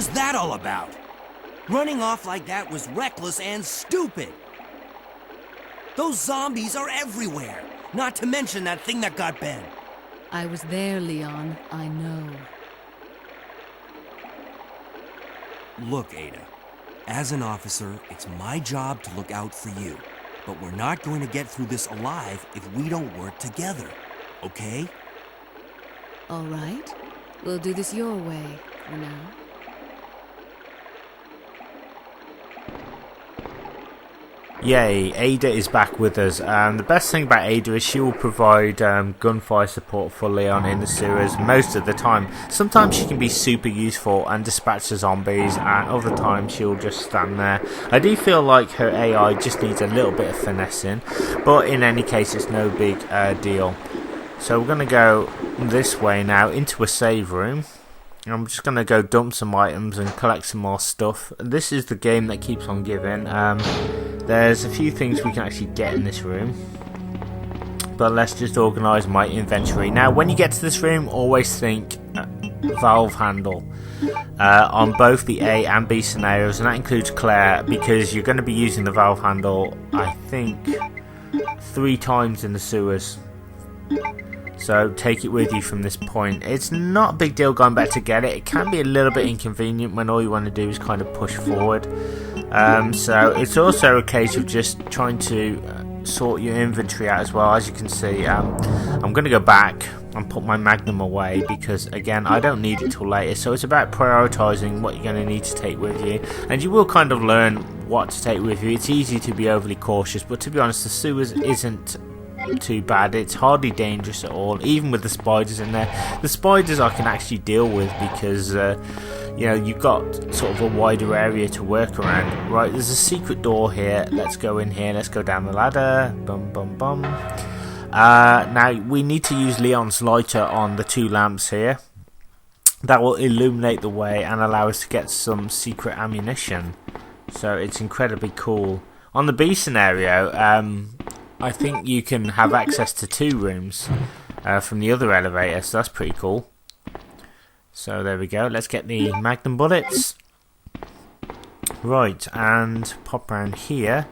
was that all about? Running off like that was reckless and stupid. Those zombies are everywhere, not to mention that thing that got Ben. I was there, Leon. I know. Look, Ada. As an officer, it's my job to look out for you. But we're not going to get through this alive if we don't work together. Okay? All right. We'll do this your way for now. Yay, Ada is back with us. The best thing about Ada is she will provide gunfire support for Leon in the sewers most of the time. Sometimes she can be super useful and dispatch the zombies, and other times she'll just stand there. I do feel like her AI just needs a little bit of finessing, but in any case it's no big deal. So we're going to go this way now into a save room. I'm just going to go dump some items and collect some more stuff. This is the game that keeps on giving. There's a few things we can actually get in this room. But let's just organise my inventory. Now, when you get to this room, always think valve handle. On both the A and B scenarios, and that includes Claire, because you're going to be using the valve handle, I think, 3 times in the sewers. So take it with you from this point. It's not a big deal going back to get it. It can be a little bit inconvenient when all you want to do is kind of push forward. So it's also a case of just trying to sort your inventory out as well. As you can see, I'm going to go back and put my Magnum away because, again, I don't need it till later. So it's about prioritising what you're going to need to take with you. And you will kind of learn what to take with you. It's easy to be overly cautious, but to be honest, the sewers isn't too bad. It's hardly dangerous at all, even with the spiders in there. The spiders I can actually deal with because you know, you've got sort of a wider area to work around. Right, there's a secret door here. Let's go in here. Let's go down the ladder. Bum bum bum. Now we need to use Leon's lighter on the 2 lamps here. That will illuminate the way and allow us to get some secret ammunition. So it's incredibly cool. On the B scenario, I think you can have access to 2 rooms from the other elevator, so that's pretty cool. So there we go, let's get the Magnum bullets. Right, and pop around here,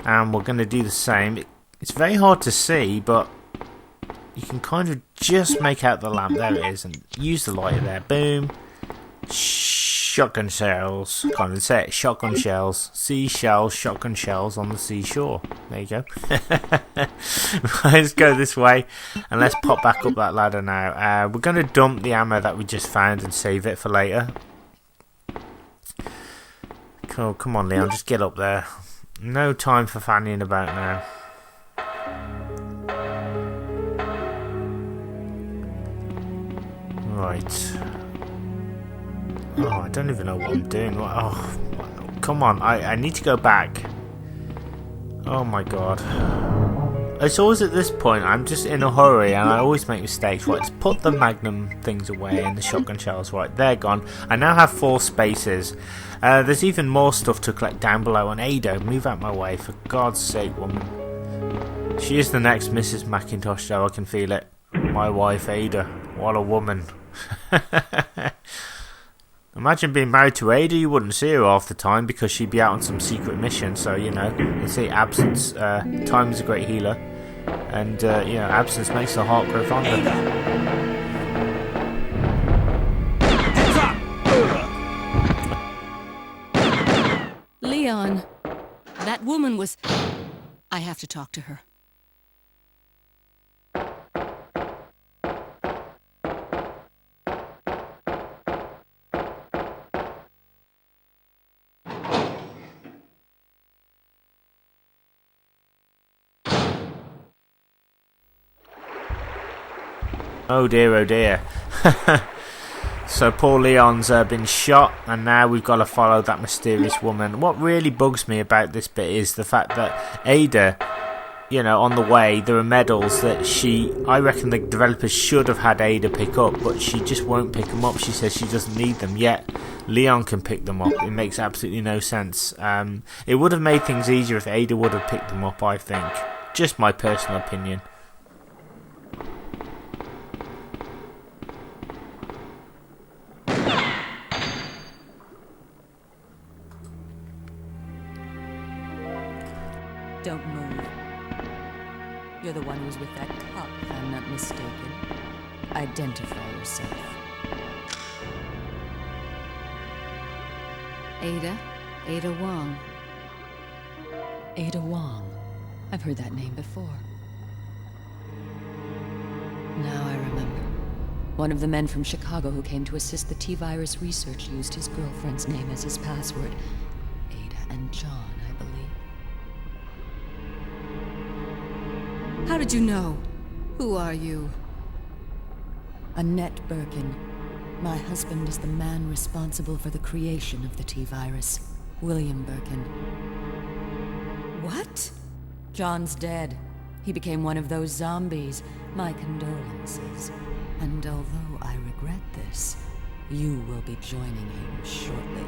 and we're going to do the same. It's very hard to see, but you can kind of just make out the lamp. There it is, and use the lighter there. Boom. Shotgun shells. Can't even say it. Shotgun shells. Seashells, shotgun shells on the seashore. There you go. Let's go this way and let's pop back up that ladder now. We're going to dump the ammo that we just found and save it for later. Oh, come on, Leon, just get up there. No time for fannying about now. Right. Oh, I don't even know what I'm doing. Oh, come on. I need to go back. Oh my god. It's always at this point, I'm just in a hurry and I always make mistakes. Right, let's put the Magnum things away and the shotgun shells. Right, they're gone. I now have 4 spaces. There's even more stuff to collect down below. And Ada, move out my way, for God's sake, woman. She is the next Mrs. McIntosh, though. I can feel it. My wife, Ada. What a woman. Imagine being married to Ada. You wouldn't see her half the time because she'd be out on some secret mission. So, you know, they say absence, time is a great healer. And, you know, absence makes the heart grow fonder. Ada. Leon, that woman was... I have to talk to her. Oh dear, oh dear. So poor Leon's been shot, and now we've got to follow that mysterious woman. What really bugs me about this bit is the fact that Ada, you know, on the way, there are medals that I reckon the developers should have had Ada pick up, but she just won't pick them up. She says she doesn't need them, yet Leon can pick them up. It makes absolutely no sense. It would have made things easier if Ada would have picked them up, I think. Just my personal opinion. Don't move. You're the one who's with that cop, if I'm not mistaken. Identify yourself. Ada Wong. Ada Wong. I've heard that name before. Now I remember. One of the men from Chicago who came to assist the T-virus research used his girlfriend's name as his password. Ada and John, I believe. How did you know? Who are you? Annette Birkin. My husband is the man responsible for the creation of the T-virus. William Birkin. What? John's dead. He became one of those zombies. My condolences. And although I regret this, you will be joining him shortly.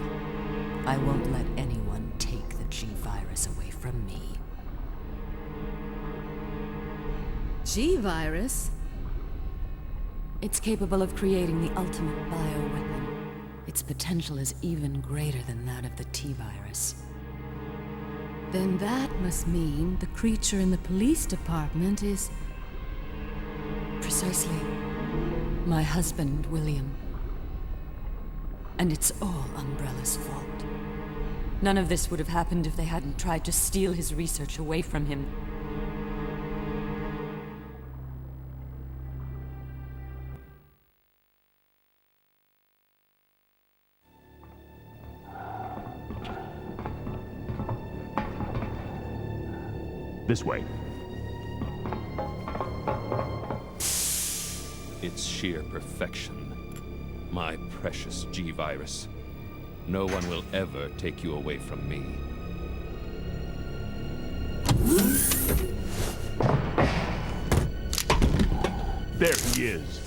I won't let anyone take the G-virus away from me. G-virus? It's capable of creating the ultimate bioweapon. Its potential is even greater than that of the T-virus. Then that must mean the creature in the police department is... Precisely. My husband, William. And it's all Umbrella's fault. None of this would have happened if they hadn't tried to steal his research away from him. This way. It's sheer perfection. My precious G-virus. No one will ever take you away from me. There he is.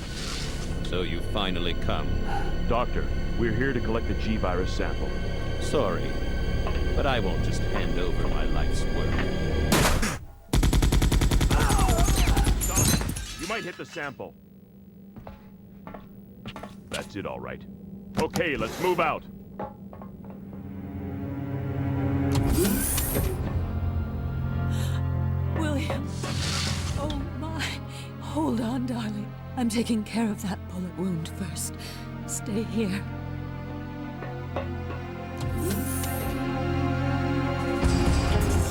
So you finally come. Doctor, we're here to collect the G-virus sample. Sorry, but I won't just hand over my life's work. You might hit the sample. That's it, all right. Okay, let's move out. William. Oh my. Hold on, darling. I'm taking care of that bullet wound first. Stay here.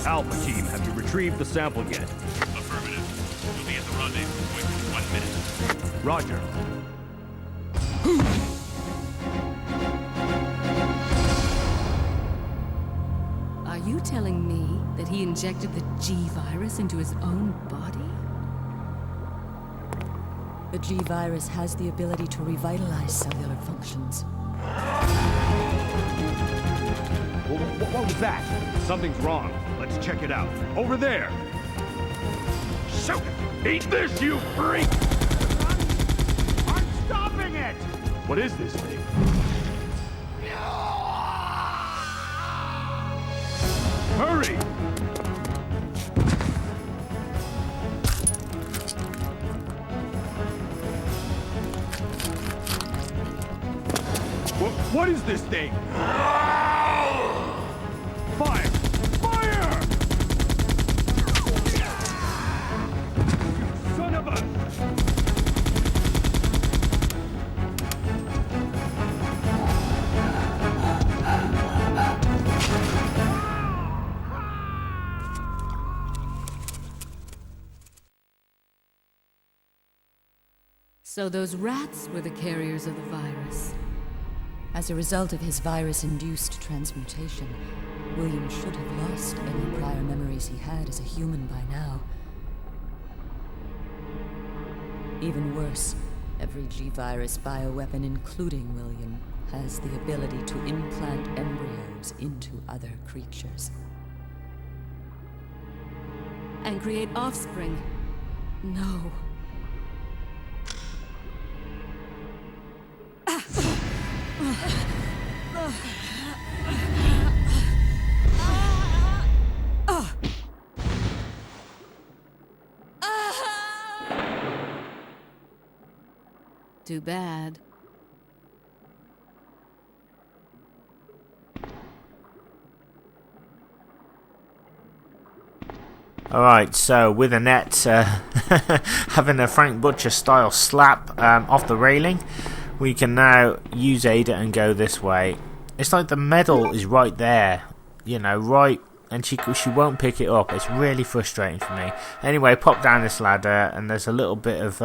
Alpha team, have you retrieved the sample yet? Affirmative. We'll be at the rendezvous within 1 minute. Roger. Are you telling me that he injected the G-virus into his own body? The G-virus has the ability to revitalize cellular functions. What was that? Something's wrong. Let's check it out. Over there! Shoot! Eat this, you freak! I'm stopping it! What is this thing? Hurry! What is this thing? Fire! Fire! Son of a... So those rats were the carriers of the virus. As a result of his virus-induced transmutation, William should have lost any prior memories he had as a human by now. Even worse, every G-virus bioweapon, including William, has the ability to implant embryos into other creatures. And create offspring. No. Too bad. Alright, so with a net, having a Frank Butcher style slap off the railing, we can now use Ada and go this way. It's like the medal is right there, you know, right, and she won't pick it up. It's really frustrating for me. Anyway, pop down this ladder, and there's a little bit of,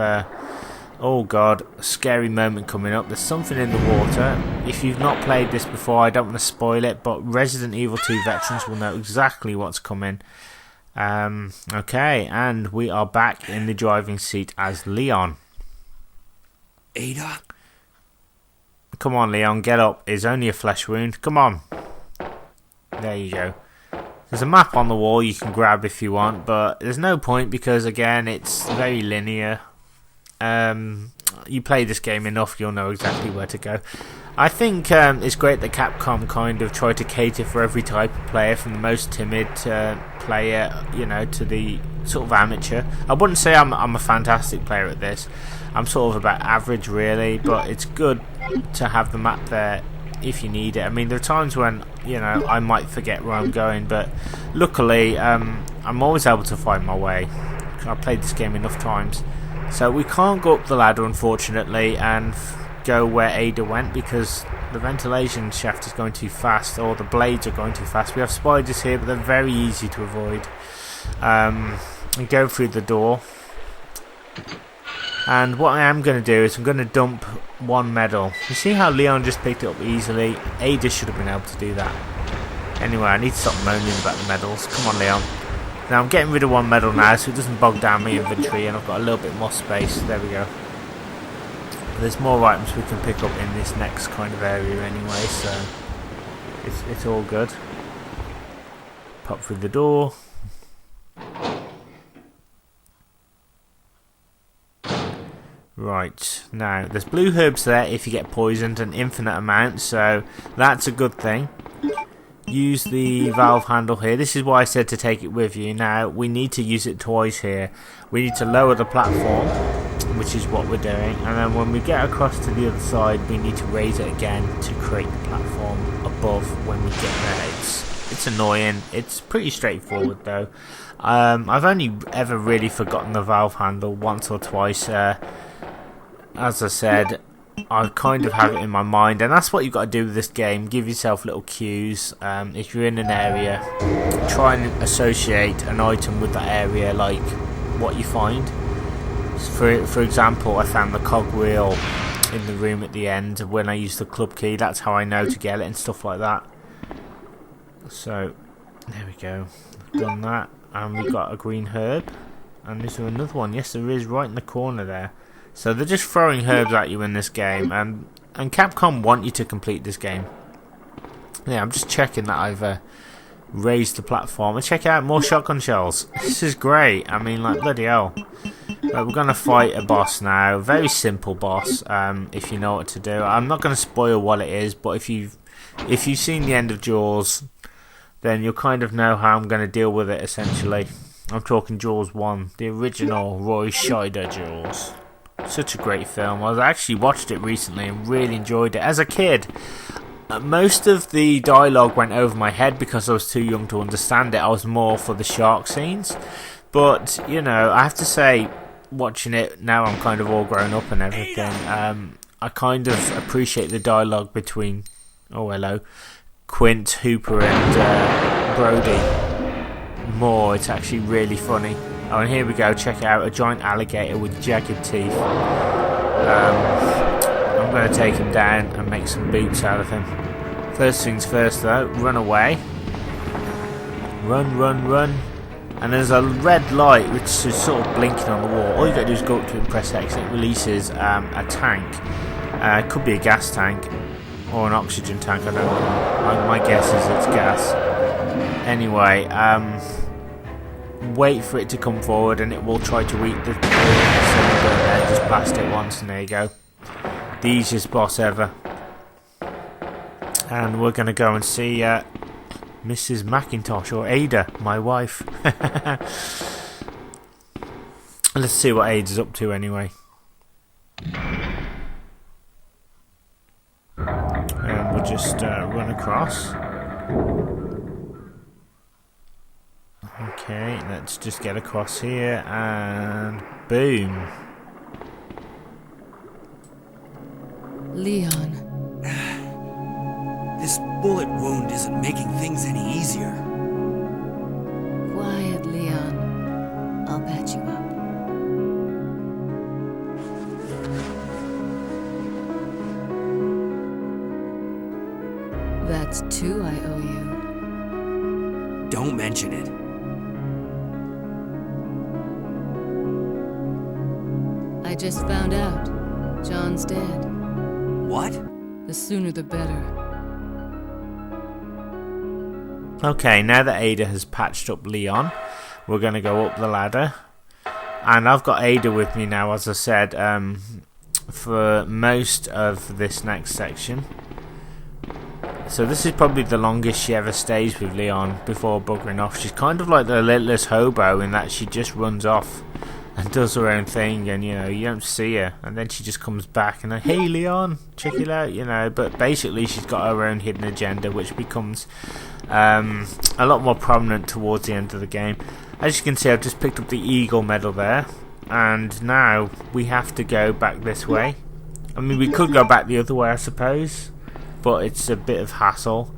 oh god, a scary moment coming up. There's something in the water. If you've not played this before, I don't want to spoil it, but Resident Evil 2 veterans will know exactly what's coming. Okay, and we are back in the driving seat as Leon. Ada? Come on, Leon, get up. It's only a flesh wound. Come on. There you go. There's a map on the wall you can grab if you want, but there's no point because, again, it's very linear. You play this game enough, you'll know exactly where to go. I think it's great that Capcom kind of tried to cater for every type of player, from the most timid player, you know, to the sort of amateur. I wouldn't say I'm a fantastic player at this. I'm sort of about average, really, but it's good to have the map there if you need it. I mean, there are times when, you know, I might forget where I'm going, but luckily I'm always able to find my way. I've played this game enough times. So we can't go up the ladder, unfortunately, and go where Ada went because the ventilation shaft is going too fast, or the blades are going too fast. We have spiders here, but they're very easy to avoid. And go through the door. And what I am going to do is I'm going to dump one medal. You see how Leon just picked it up easily? Ada should have been able to do that. Anyway, I need to stop moaning about the medals. Come on, Leon. Now I'm getting rid of one medal now, so it doesn't bog down my inventory, and I've got a little bit more space. There we go. There's more items we can pick up in this next kind of area anyway, so it's all good. Pop through the door. Right, now there's blue herbs there if you get poisoned, an infinite amount, so that's a good thing. Use the valve handle here. This is why I said to take it with you. Now we need to use it twice here. We need to lower the platform, which is what we're doing, and then when we get across to the other side we need to raise it again to create the platform above when we get there. It's annoying. It's pretty straightforward though. I've only ever really forgotten the valve handle once or twice. As I said, I kind of have it in my mind, and that's what you've got to do with this game. Give yourself little cues. If you're in an area, try and associate an item with that area, like what you find. For example, I found the cogwheel in the room at the end when I used the club key. That's how I know to get it and stuff like that. So there we go. We've done that, and we've got a green herb. And is there another one? Yes, there is, right in the corner there. So they're just throwing herbs at you in this game, and Capcom want you to complete this game. Yeah, I'm just checking that I've raised the platform. And check out more shotgun shells. This is great. I mean, like, bloody hell. We're going to fight a boss now. Very simple boss, if you know what to do. I'm not going to spoil what it is, but if you've seen the end of Jaws, then you'll kind of know how I'm going to deal with it, essentially. I'm talking Jaws 1, the original Roy Scheider Jaws. Such a great film. I actually watched it recently and really enjoyed it. As a kid, most of the dialogue went over my head because I was too young to understand it. I was more for the shark scenes. But, you know, I have to say, watching it now, I'm kind of all grown up and everything. I kind of appreciate the dialogue between, oh hello, Quint, Hooper and Brody more. It's actually really funny. Oh, and here we go, check it out, a giant alligator with jagged teeth. I'm going to take him down and make some boots out of him. First things first though, run away. Run, run, run. And there's a red light which is sort of blinking on the wall. All you got to do is go up to it and press X, and it releases a tank. It could be a gas tank or an oxygen tank, I don't know. My guess is it's gas. Anyway, wait for it to come forward and it will try to eat the cylinder there. Just blast it once and there you go. The easiest boss ever. And we're going to go and see Mrs. McIntosh, or Ada, my wife. Let's see what Ada's up to anyway. And we'll just run across. Okay, let's just get across here and boom. Leon, This bullet wound isn't making things any easier. quiet, Leon. I'll patch you up. That's 2 I owe you. Don't mention it. I just found out. John's dead. What? The sooner the better. Okay, now that Ada has patched up Leon, we're going to go up the ladder. And I've got Ada with me now, as I said, for most of this next section. So this is probably the longest she ever stays with Leon before buggering off. She's kind of like the littlest hobo in that she just runs off and does her own thing, and you don't see her, and then she just comes back and hey Leon, check it out, but basically she's got her own hidden agenda, which becomes a lot more prominent towards the end of the game. As you can see, I've just picked up the Eagle medal there, and now we have to go back this way. I mean, we could go back the other way, I suppose, but it's a bit of hassle.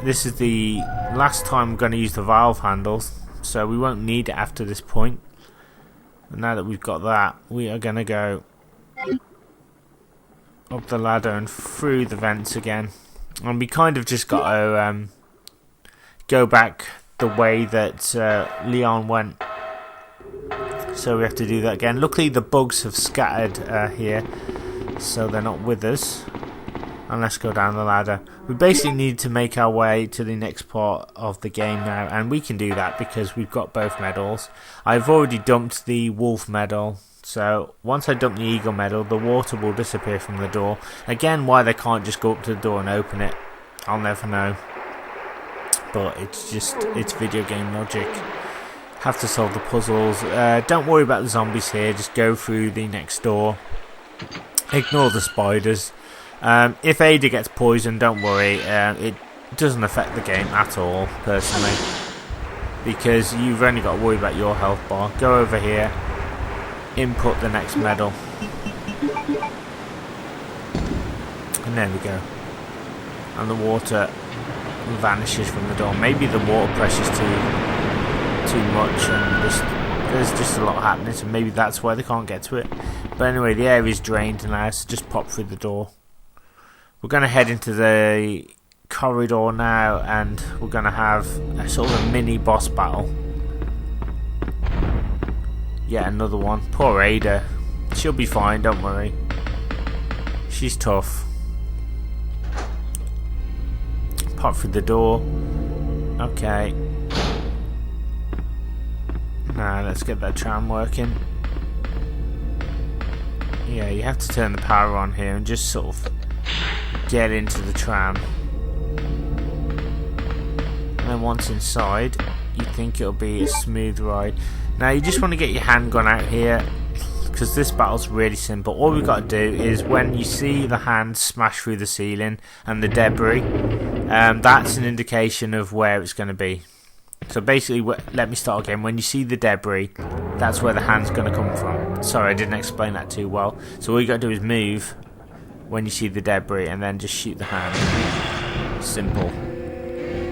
This is the last time I'm going to use the valve handles, so we won't need it after this point. And now that we've got that, we are going to go up the ladder and through the vents again. And we kind of just got to go back the way that Leon went. So we have to do that again. Luckily the bugs have scattered here, so they're not with us. And let's go down the ladder. We basically need to make our way to the next part of the game now, and we can do that because we've got both medals. I've already dumped the wolf medal, so once I dump the eagle medal, the water will disappear from the door. Again, why they can't just go up to the door and open it, I'll never know. But it's video game logic. Have to solve the puzzles. Don't worry about the zombies here, just go through the next door. Ignore the spiders. If Ada gets poisoned, don't worry, it doesn't affect the game at all, personally, because you've only got to worry about your health bar. Go over here, input the next medal, and there we go, and the water vanishes from the door. Maybe the water pressure's too much, and there's just a lot happening, so maybe that's why they can't get to it. But anyway, the air is drained now, so just pop through the door. We're going to head into the corridor now, and we're going to have a sort of a mini boss battle. Yet another one. Poor Ada. She'll be fine, don't worry. She's tough. Pop through the door. Okay. Now let's get that tram working. Yeah, you have to turn the power on here and just sort of get into the tram, and then once inside you think it'll be a smooth ride. Now you just want to get your handgun out here, because this battle's really simple. All we've got to do is when you see the hand smash through the ceiling and the debris, that's an indication of where it's going to be. So basically, let me start again. When you see the debris, that's where the hand's going to come from. Sorry, I didn't explain that too well. So all you got to do is move when you see the debris, and then just shoot the hand. Simple.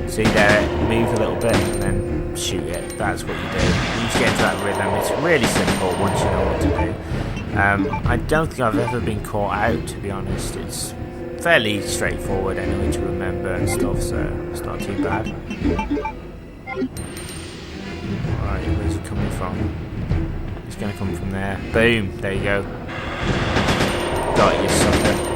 See there, move a little bit and then shoot it. That's what you do. You just get into that rhythm. It's really simple once you know what to do. I don't think I've ever been caught out, to be honest. It's fairly straightforward anyway to remember and stuff, so it's not too bad. Alright, where's it coming from? It's going to come from there. Boom, there you go. Got you, sucker.